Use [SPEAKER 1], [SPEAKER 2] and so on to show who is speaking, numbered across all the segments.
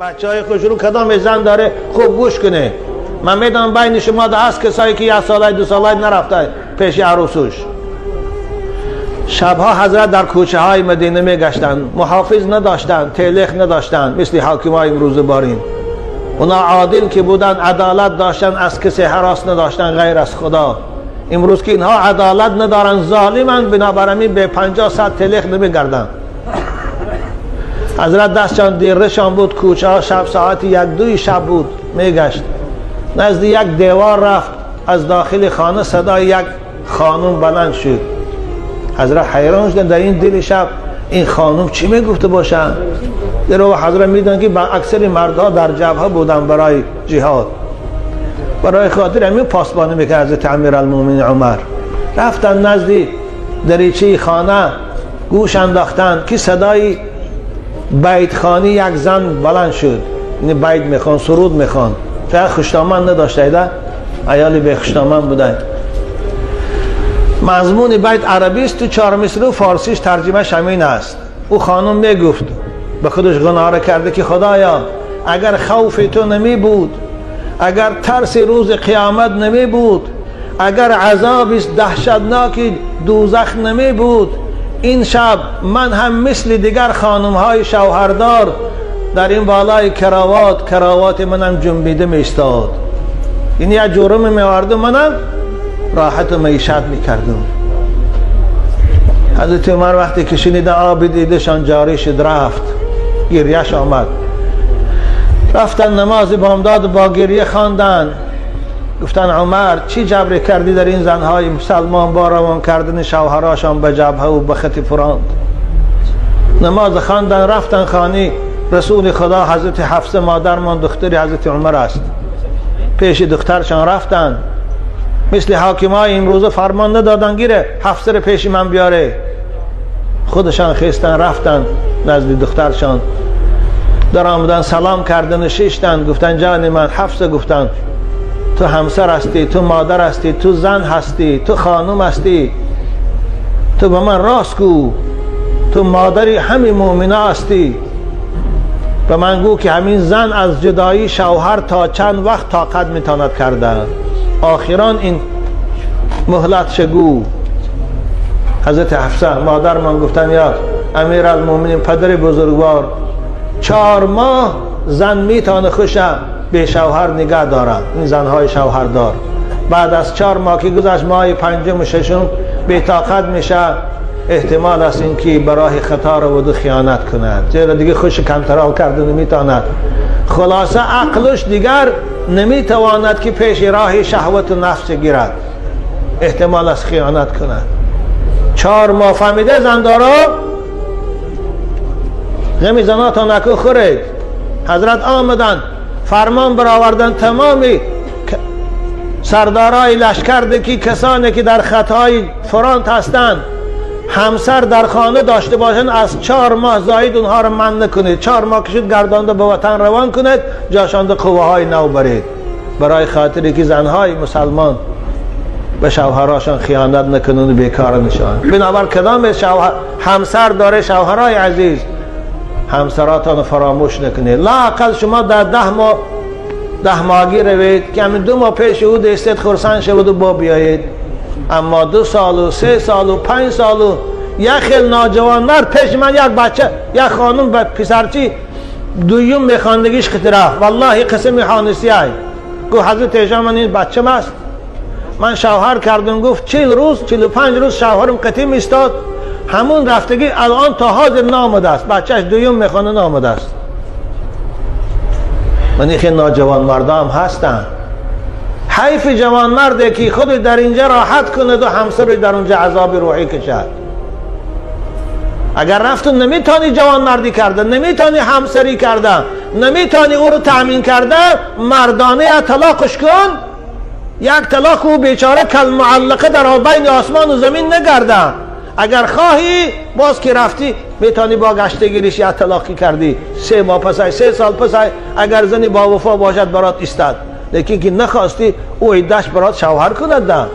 [SPEAKER 1] بچه های خوش رو کدام زن داره خوب گوش کنه. من میدونم بین شما ده هست کسایی که 1 ساله 2 ساله نرفته پیش عروسوش. شبها حضرت در کوچه های مدینه میگشتن، محافظ نداشتن، تلخ نداشتن مثل حاکمای امروز بارین. اونا عادل که بودن، عدالت داشتن، از کسی هراس نداشتن غیر از خدا. امروز که اینها عدالت ندارن، ظالمن، بنابراین به 50 100 تلخ نمیگردن. حضرت دستشان دیرشان بود، کوچه ها شب ساعت 1-2 شب بود میگشت. نزد یک دیوار رفت، از داخل خانه صدای یک خانم بلند شد. حضرت حیران شدن در این دل شب این خانم چی میگفته باشن؟ درو حضرت میدونن که اکثر مردها در جبهه بودن برای جهاد، برای خاطر همین پاسبانی میکرد حضرت امیرالمومنین عمر. رفتن نزد دریچه خانه، گوش انداختن که صدای بیت خانی یک زن بلند شد. این بیت میخوان، سرود میخوان. فقط خوشنامه نداشته ایده، ایالی به خوشنامه بودن. مضمون بیت عربی است، تو 4 مصری و فارسیش ترجمهش همین است. او خانم میگفت، به خودش گناه کرده که خدایا اگر خوف تو نمی بود، اگر ترس روز قیامت نمی بود، اگر عذاب دهشتناک دوزخ نمی بود، این شب من هم مثل دیگر خانم های شوهردار در این بالای کراوات منم جنبیده می استاد. این یک جرم می آوردم، منم راحت و معیشت می کردم. حضرت عمر وقتی که شنیدن آب دیدشان جاری شد، رفت، گریهش آمد. رفتن نماز بامداد با گریه خواندن. گفتن عمر چی جبر کردی در این زنهای مسلمان با روان کردن شوهراشان به جبهه و به خط فراند؟ نماز خواندن، رفتن خانه. رسول خدا حضرت حفصه مادرمان دختر حضرت عمر است، پیش دخترشان رفتن. مثل حاکمای امروز فرمان ندادن گیره حفصه رو پیش من بیاره، خودشان خیستن رفتن نزد دخترشان. در آمدن سلام کردن، نشستن، گفتن جان من حفصه، گفتن تو همسر هستی، تو مادر هستی، تو زن هستی، تو خانم هستی، تو به من راست گو، تو مادری همین مؤمنه هستی. به من گو که همین زن از جدایی شوهر تا چند وقت طاقت میتواند کردن، آخران این مهلت شگو. حضرت حفصه مادر من گفتن یا امیرالمومنین پدر بزرگوار، 4 ماه زن میتونه خوشه به شوهر نگاه داره، این زنهای شوهردار. بعد از 4 ماه که گذشت، ماه 5م و 6م بی طاقت میشه، احتمال است این که برای خطا رو و خیانت کند، چرا دیگه خوش کنترل کرده نمیتواند. خلاصه عقلش دیگر نمیتواند که پیش راه شهوت و نفس گیرد، احتمال است خیانت کند. 4 ماه فهمیده زندارا غمی زناتان نکن خورید. حضرت آمدن فرمان برآوردن تمامی سردارای لشکر که کسانی که در خطای فرانت هستند همسر در خانه داشته باشند، از 4 ماه زاید اونها رو منع نکنید. 4 ماه کشید گردانده به وطن روان کنید، جاشانده قوه های نو برید، برای خاطری که زنهای مسلمان به شوهراشان خیانت نکنند و بیکار نشان. بنابر کدام همسر داره شوهرای عزیز، همسراتان فراموش نکنید. لااقل شما در 10 ماهگی روید که همین 2 ماه پیش او دستت خرسند شود و با بیایید. اما 2 سال و 3 سال و 5 سال و یک خیل ناجوان مرد پیش من، یک بچه، یک خانم به پسرچی دویم میخواندگیش خطرف، والله قسم حانسی های گفت حضرت ایشان من این بچه است، من شوهر کردم. گفت 40 روز 45 روز شوهرم قطیم استاد، همون رفتگی الان تا حاضر نامده است، بچهش دویم میخوانه نامده است. من این خیلی ناجوان مرده هم هستن. حیف جوان مرده که خود در اینجا راحت کند و همسر رو در اونجا عذاب روحی کشد. اگر رفتون نمیتونی جوان مردی کردن، نمیتونی همسری کردن، نمیتونی او رو تأمین کردن، مردانه طلاقش کن. یک طلاق او بیچاره کل معلقه در بین آسمان و زمین نگردن. اگر خواهی باز که رفتی میتونی با گشته گیریش یا طلاقی کردی، 3 ماه پسای 3 سال پسای اگر زنی با وفا باشد برات استاد، لیکن که نخواستی او عدهش برات شوهر کند ده.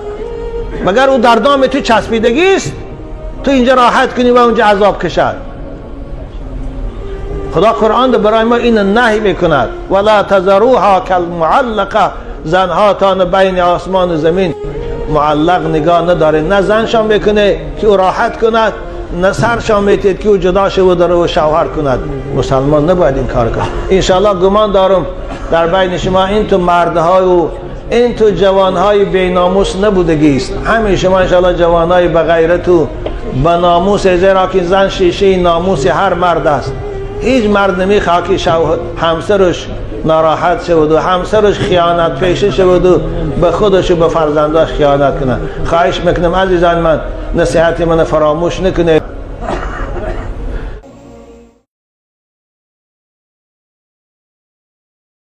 [SPEAKER 1] مگر او در دام تو چسبیدگی است تو اینجا راحت کنی و اونجا عذاب کشد. خدا قرآن برای ما این نهی میکند ولا تذروها کالمعلقه، زنها تا بین آسمان و زمین معلق نگاه نداره، نه زنشان میکنه که او راحت کند، نه سرشان میتید که او جدا شود و شوهر کند. مسلمان نباید این کار کند. انشاءالله گمان دارم در بین شما این تو مردهای و این تو جوانهای بیناموس نبودگی است. همه شما انشاءالله جوانهای بغیرت و بناموس، زیرا که زن شیشه ناموس هر مرد است. هیچ مرد نمیخواد که همسرش ناراحت شود و همسرش خیانت پیشه شود و به خودش و به فرزنداش خیانت کنه. خواهش میکنم عزیزان من نصیحت من فراموش نکنید.